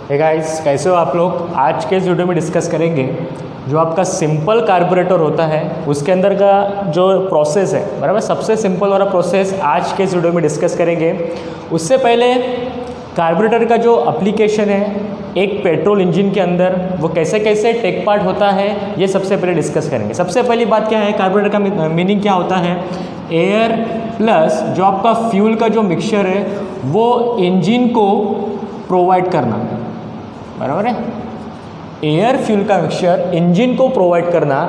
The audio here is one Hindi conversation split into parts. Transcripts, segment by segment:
हे गाइस, कैसे हो आप लोग। आज के इस वीडियो में डिस्कस करेंगे जो आपका सिंपल कार्बोरेटर होता है उसके अंदर का जो प्रोसेस है, बराबर। सबसे सिंपल वाला प्रोसेस आज के इस वीडियो में डिस्कस करेंगे। उससे पहले कार्बोरेटर का जो एप्लीकेशन है एक पेट्रोल इंजन के अंदर, वो कैसे कैसे टेक पार्ट होता है, ये सबसे पहले डिस्कस करेंगे। सबसे पहली बात क्या है, कार्बोरेटर का मीनिंग क्या होता है। एयर प्लस जो आपका फ्यूल का जो मिक्सचर है वो इंजन को प्रोवाइड करना, बराबर है। एयर फ्यूल का मिक्सचर इंजन को प्रोवाइड करना,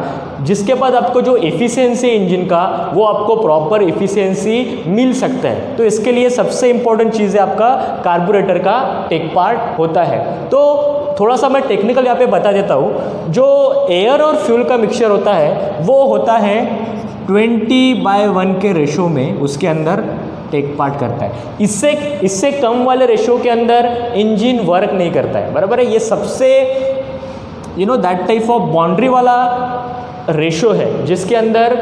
जिसके बाद आपको जो एफिशिएंसी इंजन का वो आपको प्रॉपर एफिशिएंसी मिल सकता है। तो इसके लिए सबसे इम्पोर्टेंट चीज़ है आपका कार्बोरेटर का टेक पार्ट होता है। तो थोड़ा सा मैं टेक्निकल यहाँ पे बता देता हूँ। जो एयर और फ्यूल का मिक्सचर होता है वो होता है 20:1 के रेशो में, उसके अंदर टेक पार्ट करता है। इससे कम वाले रेशो के अंदर इंजन वर्क नहीं करता है, बराबर है। ये सबसे दैट टाइप ऑफ बाउंड्री वाला रेशो है जिसके अंदर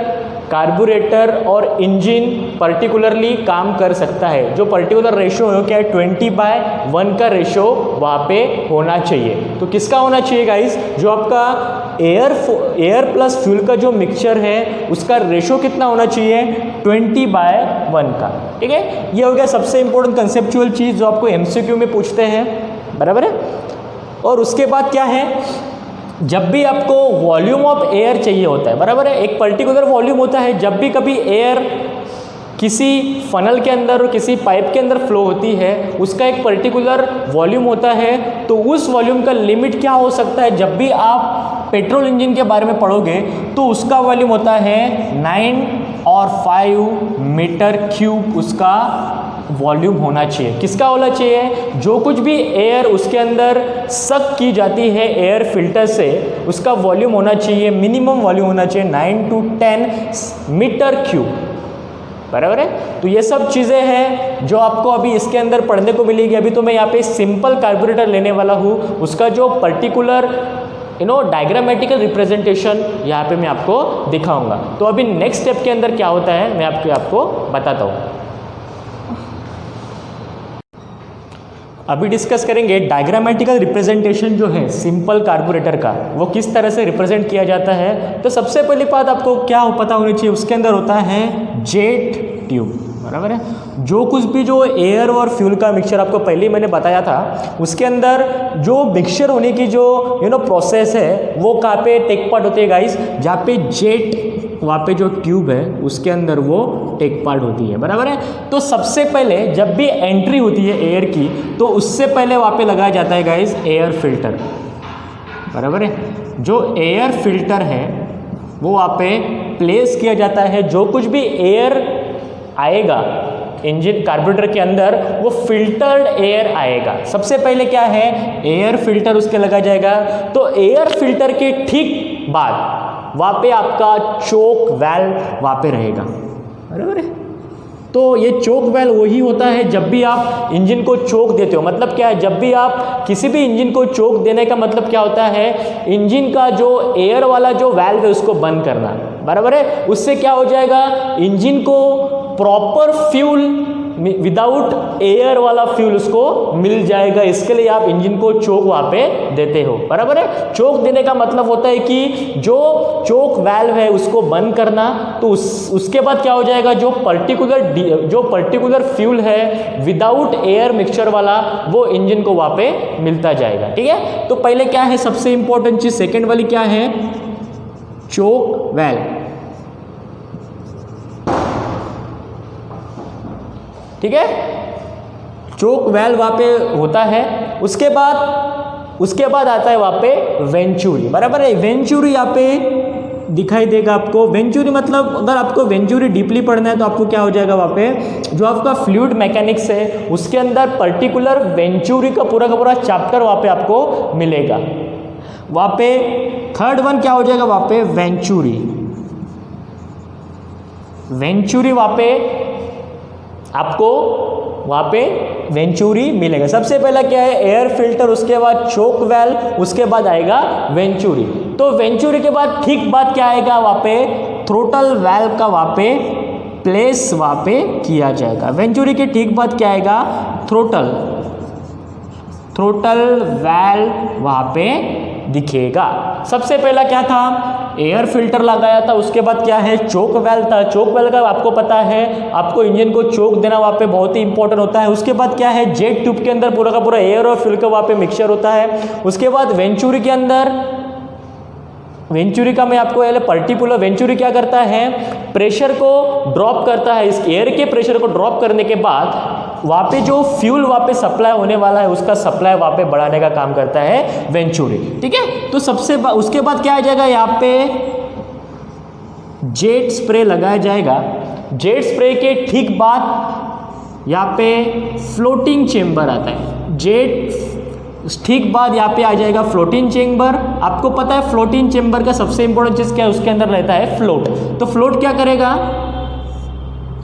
कार्बोरेटर और इंजन पर्टिकुलरली काम कर सकता है। जो पर्टिकुलर रेशो है क्या है, 20:1 का रेशो वहाँ पे होना चाहिए। तो किसका होना चाहिए गाइस, जो आपका एयर प्लस फ्यूल का जो मिक्सचर है उसका रेशो कितना होना चाहिए, 20:1 का। ठीक है, ये हो गया सबसे इंपॉर्टेंट कंसेप्चुअल चीज़ जो आपको एमसीक्यू में पूछते हैं, बराबर है। और उसके बाद क्या है, जब भी आपको वॉल्यूम ऑफ एयर चाहिए होता है, बराबर है, एक पर्टिकुलर वॉल्यूम होता है। जब भी कभी एयर किसी फनल के अंदर और किसी पाइप के अंदर फ्लो होती है, उसका एक पर्टिकुलर वॉल्यूम होता है। तो उस वॉल्यूम का लिमिट क्या हो सकता है, जब भी आप पेट्रोल इंजन के बारे में पढ़ोगे तो उसका वॉल्यूम होता है 9 और 5 मीटर क्यूब उसका वॉल्यूम होना चाहिए। किसका होना चाहिए, जो कुछ भी एयर उसके अंदर सक की जाती है एयर फिल्टर से, उसका वॉल्यूम होना चाहिए, मिनिमम वॉल्यूम होना चाहिए 9 to 10 मीटर क्यूब, बराबर है। तो ये सब चीज़ें हैं जो आपको अभी इसके अंदर पढ़ने को मिलेगी। अभी तो मैं यहाँ पे सिंपल कार्बोरेटर लेने वाला हूँ, उसका जो पर्टिकुलर डायग्रामेटिकल रिप्रेजेंटेशन यहाँ पे मैं आपको दिखाऊंगा। तो अभी नेक्स्ट स्टेप के अंदर क्या होता है मैं आपको बताता हूँ। अभी डिस्कस करेंगे डायग्रामेटिकल रिप्रेजेंटेशन जो है सिंपल कार्बोरेटर का, वो किस तरह से रिप्रेजेंट किया जाता है। तो सबसे पहली बात आपको क्या पता होनी चाहिए, उसके अंदर होता है जेट ट्यूब, बराबर है। जो कुछ भी जो एयर और फ्यूल का मिक्सचर आपको पहले मैंने बताया था, उसके अंदर जो मिक्सचर होने की जो प्रोसेस है वो कहाँ पे टेक पार्ट होती है गाइस, जहाँ पे जेट, वहाँ पे जो ट्यूब है उसके अंदर वो टेक पार्ट होती है, बराबर है। तो सबसे पहले जब भी एंट्री होती है एयर की, तो उससे पहले वहाँ पे लगाया जाता है गाइस एयर फिल्टर, बराबर है। जो एयर फिल्टर है वो वहाँ पे प्लेस किया जाता है। जो कुछ भी एयर आएगा इंजन कार्बोरेटर के अंदर वो फिल्टर्ड एयर आएगा। सबसे पहले क्या है, एयर फिल्टर उसके लगा जाएगा। तो एयर फिल्टर के ठीक बाद वहाँ पे आपका चोक वेल्व वहाँ पे रहेगा, बराबर है। तो ये चोक वेल्व वही होता है जब भी आप इंजन को चोक देते हो। मतलब क्या है, जब भी आप किसी भी इंजन को चोक देने का मतलब क्या होता है, इंजन का जो एयर वाला जो वेल्व है उसको बंद करना, बराबर है। उससे क्या हो जाएगा, इंजन को प्रॉपर फ्यूल विदाउट एयर वाला फ्यूल उसको मिल जाएगा। इसके लिए आप इंजन को चोक वहाँ पे देते हो, बराबर है। चोक देने का मतलब होता है कि जो चोक वाल्व है उसको बंद करना। तो उसके बाद क्या हो जाएगा, जो पर्टिकुलर फ्यूल है विदाउट एयर मिक्सचर वाला वो इंजन को वहाँ पे मिलता जाएगा। ठीक है, तो पहले क्या है सबसे इंपॉर्टेंट चीज, सेकेंड वाली क्या है, चोक वाल्व। ठीक है, चोक वेल्व वहाँ पे होता है। उसके बाद आता है वहाँ पे वेंचुरी, बराबर है। वेंचुरी यहाँ पे दिखाई देगा आपको। वेंचुरी मतलब अगर आपको वेंचुरी डीपली पढ़ना है तो आपको क्या हो जाएगा, वहाँ पे जो आपका फ्लूइड मैकेनिक्स है उसके अंदर पर्टिकुलर वेंचुरी का पूरा चैप्टर वहाँ पे आपको मिलेगा। वहाँ पे थर्ड वन क्या हो जाएगा, वहाँ पे वेंचुरी वहाँ पे आपको वहाँ पे वेंचुरी मिलेगा। सबसे पहला क्या है, एयर फिल्टर, उसके बाद चोक वेल्व, उसके बाद आएगा वेंचुरी। तो वेंचुरी के बाद ठीक बाद क्या आएगा, वहाँ पे थ्रोटल वेल्व का वहाँ पे प्लेस वहाँ पे किया जाएगा। वेंचुरी के ठीक बाद क्या आएगा, थ्रोटल थ्रोटल वैल्व वहाँ पे दिखेगा। सबसे पहला क्या था, एयर फिल्टर लगाया था, उसके बाद क्या है, चोक वेल था। चोक वेल का आपको पता है, आपको इंजन को चोक देना वहाँ पे बहुत ही इंपॉर्टेंट होता है। उसके बाद क्या है, जेट ट्यूब के अंदर पूरा का पूरा एयर और फ्यूल का वहाँ पे मिक्सचर होता है। उसके बाद वेंचुरी के अंदर, वेंचुरी का मैं आपको पर्टिकुलर, वेंचुरी क्या करता है, प्रेशर को ड्रॉप करता है। इस एयर के प्रेशर को ड्रॉप करने के बाद वहाँ पे जो फ्यूल वहाँ पे सप्लाई होने वाला है, उसका सप्लाई वहाँ पे बढ़ाने का काम करता है वेंचुरी। ठीक है, तो उसके बाद क्या आ जाएगा, यहाँ पे जेट स्प्रे लगाया जाएगा। जेट स्प्रे के ठीक बाद यहाँ पे फ्लोटिंग चेम्बर आता है। जेट ठीक बाद यहाँ पे आ जाएगा फ्लोटिंग चेम्बर। आपको पता है फ्लोटिंग चेम्बर का सबसे इंपॉर्टेंट चीज़ क्या है, उसके अंदर रहता है फ्लोट। तो फ्लोट क्या करेगा,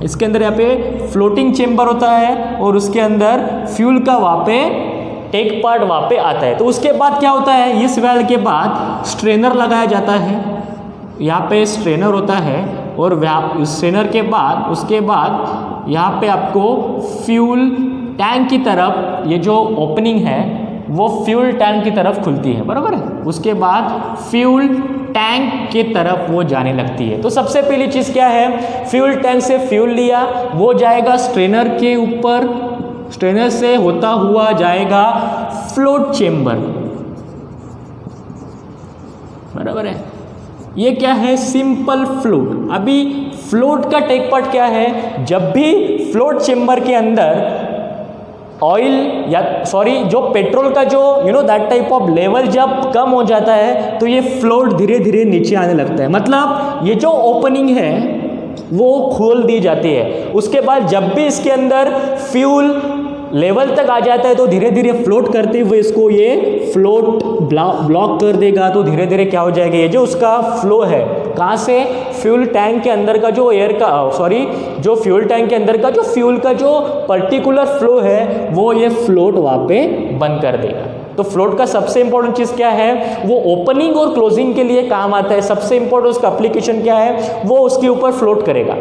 इसके अंदर यहाँ पे फ्लोटिंग चेम्बर होता है और उसके अंदर फ्यूल का वहाँ पे टेक पार्ट वहाँ पे आता है। तो उसके बाद क्या होता है, इस वेल के बाद स्ट्रेनर लगाया जाता है। यहाँ पे स्ट्रेनर होता है और स्ट्रेनर के बाद उसके बाद यहाँ पे आपको फ्यूल टैंक की तरफ, ये जो ओपनिंग है वो फ्यूल टैंक की तरफ खुलती है, बराबर है। उसके बाद फ्यूल टैंक की तरफ वो जाने लगती है। तो सबसे पहली चीज़ क्या है, फ्यूल टैंक से फ्यूल लिया, वो जाएगा स्ट्रेनर के ऊपर, स्ट्रेनर से होता हुआ जाएगा फ्लोट चेम्बर, बराबर है। ये क्या है, सिंपल फ्लोट। अभी फ्लोट का टेक पार्ट क्या है, जब भी फ्लोट चेम्बर के अंदर ऑयल या जो पेट्रोल का जो दैट टाइप ऑफ लेवल जब कम हो जाता है तो ये फ्लोट धीरे धीरे नीचे आने लगता है। मतलब ये जो ओपनिंग है वो खोल दी जाती है। उसके बाद जब भी इसके अंदर फ्यूल लेवल तक आ जाता है तो धीरे धीरे फ्लोट करते हुए इसको ये फ्लोट ब्लॉक कर देगा। तो धीरे धीरे क्या हो जाएगा, ये जो उसका फ्लो है कहाँ से, फ्यूल टैंक के अंदर का जो एयर का जो फ्यूल टैंक के अंदर का जो फ्यूल का जो पर्टिकुलर फ्लो है वो ये फ्लोट वहाँ पे बंद कर देगा। तो फ्लोट का सबसे इंपॉर्टेंट चीज़ क्या है, वो ओपनिंग और क्लोजिंग के लिए काम आता है। सबसे इंपॉर्टेंट उसका एप्लीकेशन क्या है, वो उसके ऊपर फ्लोट करेगा।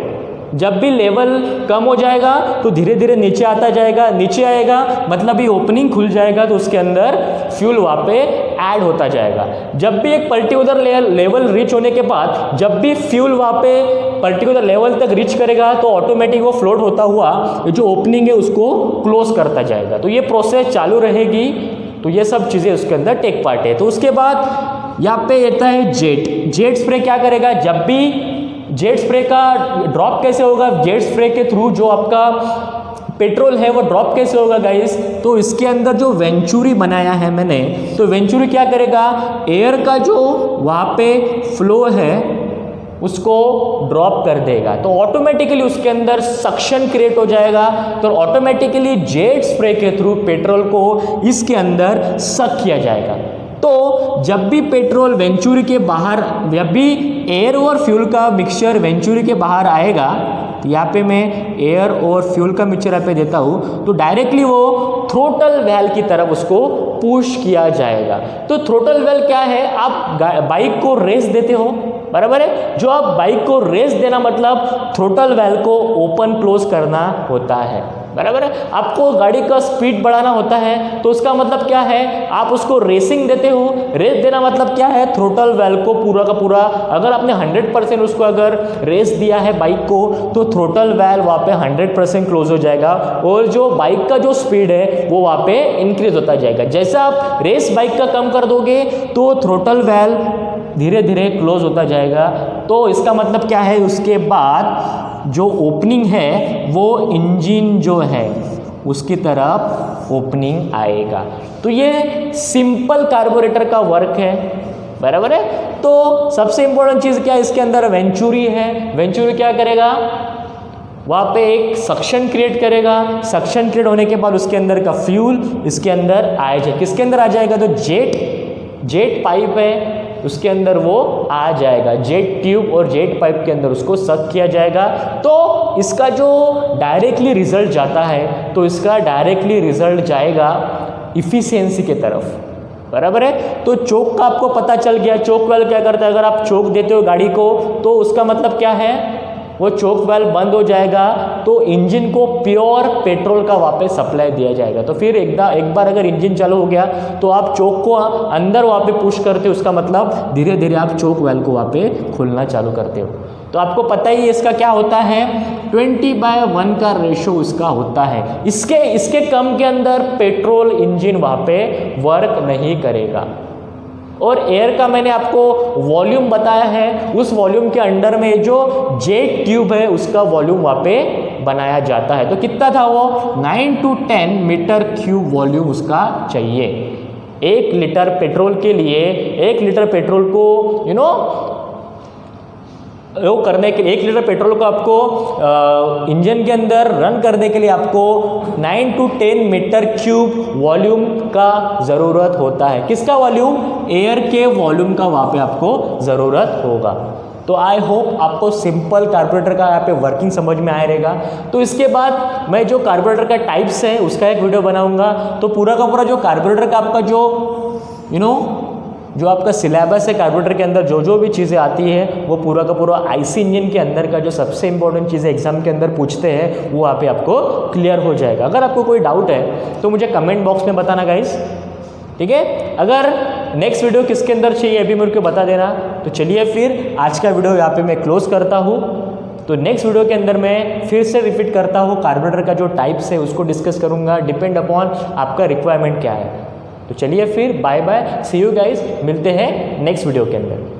जब भी लेवल कम हो जाएगा तो धीरे धीरे नीचे आता जाएगा, नीचे आएगा मतलब ये ओपनिंग खुल जाएगा तो उसके अंदर फ्यूल वहाँ पे ऐड होता जाएगा। जब भी एक पर्टिकुलर लेवल रीच होने के बाद जब भी फ्यूल वहाँ पे पर्टिकुलर लेवल तक रीच करेगा तो ऑटोमेटिक वो फ्लोट होता हुआ जो ओपनिंग है उसको क्लोज करता जाएगा। तो ये प्रोसेस चालू रहेगी। तो ये सब चीज़ें उसके अंदर टेक पार्ट है। तो उसके बाद यहाँ पे आता है जेट स्प्रे क्या करेगा, जब भी जेट स्प्रे का ड्रॉप कैसे होगा, जेट स्प्रे के थ्रू जो आपका पेट्रोल है वो ड्रॉप कैसे होगा गाइस, तो इसके अंदर जो वेंचुरी बनाया है मैंने, तो वेंचुरी क्या करेगा, एयर का जो वहाँ पे फ्लो है उसको ड्रॉप कर देगा। तो ऑटोमेटिकली उसके अंदर सक्शन क्रिएट हो जाएगा। तो ऑटोमेटिकली जेट स्प्रे के थ्रू पेट्रोल को इसके अंदर सक किया जाएगा। तो जब भी पेट्रोल वेंचुरी के बाहर, जब भी एयर और फ्यूल का मिक्सचर वेंचुरी के बाहर आएगा, तो यहाँ पे मैं एयर और फ्यूल का मिक्सचर यहाँ पे देता हूँ, तो डायरेक्टली वो थ्रोटल वेल की तरफ उसको पुश किया जाएगा। तो थ्रोटल वेल क्या है, आप बाइक को रेस देते हो, बराबर है, जो आप बाइक को रेस देना मतलब थ्रोटल वेल को ओपन क्लोज करना होता है, बराबर है। आपको गाड़ी का स्पीड बढ़ाना होता है तो उसका मतलब क्या है, आप उसको रेसिंग देते हो। रेस देना मतलब क्या है, थ्रोटल वेल को पूरा का पूरा, अगर आपने 100% उसको अगर रेस दिया है बाइक को तो थ्रोटल वेल वहाँ पे 100% क्लोज हो जाएगा और जो बाइक का जो स्पीड है वो वहाँ पे इंक्रीज होता जाएगा। जैसा आप रेस बाइक का कम कर दोगे तो थ्रोटल वेल धीरे धीरे क्लोज होता जाएगा। तो इसका मतलब क्या है, उसके बाद जो ओपनिंग है वो इंजन जो है उसकी तरफ ओपनिंग आएगा। तो ये सिंपल कार्बोरेटर का वर्क है, बराबर है। तो सबसे इंपॉर्टेंट चीज़ क्या है, इसके अंदर वेंचुरी है। वेंचुरी क्या करेगा, वहाँ पे एक सक्शन क्रिएट करेगा। सक्शन क्रिएट होने के बाद उसके अंदर का फ्यूल इसके अंदर आ जाएगा। किसके अंदर आ जाएगा, तो जेट पाइप है उसके अंदर वो आ जाएगा। जेट ट्यूब और जेट पाइप के अंदर उसको सक किया जाएगा। तो इसका जो डायरेक्टली रिजल्ट जाता है, तो इसका डायरेक्टली रिजल्ट जाएगा इफ़िशियंसी के तरफ, बराबर है। तो चोक का आपको पता चल गया, चोक वेल क्या करता है, अगर आप चोक देते हो गाड़ी को तो उसका मतलब क्या है, वो चोक वाल्व बंद हो जाएगा तो इंजन को प्योर पेट्रोल का वहाँ पे सप्लाई दिया जाएगा। तो फिर एक बार अगर इंजन चालू हो गया तो आप चोक को अंदर वहाँ पे पुश करते हो, उसका मतलब धीरे धीरे आप चोक वाल्व को वहाँ पे खोलना चालू करते हो। तो आपको पता ही है इसका क्या होता है, 20/1 का रेशो उसका होता है। इसके कम के अंदर पेट्रोल इंजन वहाँ पे वर्क नहीं करेगा। और एयर का मैंने आपको वॉल्यूम बताया है, उस वॉल्यूम के अंडर में जो जेट ट्यूब है उसका वॉल्यूम वहाँ पे बनाया जाता है। तो कितना था वो, 9 to 10 मीटर क्यूब वॉल्यूम उसका चाहिए। 1 लीटर पेट्रोल के लिए 1 लीटर पेट्रोल को वो करने के लिए 1 लीटर पेट्रोल को आपको इंजन के अंदर रन करने के लिए आपको 9 to 10 मीटर क्यूब वॉल्यूम का ज़रूरत होता है। किसका वॉल्यूम, एयर के वॉल्यूम का वहाँ पे आपको ज़रूरत होगा। तो आई होप आपको सिंपल कार्बोरेटर का यहाँ पे वर्किंग समझ में आया रहेगा। तो इसके बाद मैं जो कार्बोरेटर का टाइप्स है उसका एक वीडियो बनाऊंगा। तो पूरा का पूरा जो कार्बोरेटर का आपका जो जो आपका सिलेबस है कार्बोरेटर के अंदर जो भी चीज़ें आती है वो पूरा का पूरा आईसी इंजन के अंदर का जो सबसे इंपॉर्टेंट चीज़ें एग्जाम के अंदर पूछते हैं वो वहाँ पे आपको क्लियर हो जाएगा। अगर आपको कोई डाउट है तो मुझे कमेंट बॉक्स में बताना गाइस, ठीक है। अगर नेक्स्ट वीडियो किसके अंदर चाहिए अभी मेरे को बता देना। तो चलिए फिर आज का वीडियो यहाँ पे मैं क्लोज करता हूँ। तो नेक्स्ट वीडियो के अंदर मैं फिर से रिपीट करता हूँ, कार्बोरेटर का जो टाइप्स है उसको डिस्कस करूँगा, डिपेंड अपॉन आपका रिक्वायरमेंट क्या है। तो चलिए फिर bye bye, see you guys, मिलते हैं नेक्स्ट वीडियो के अंदर।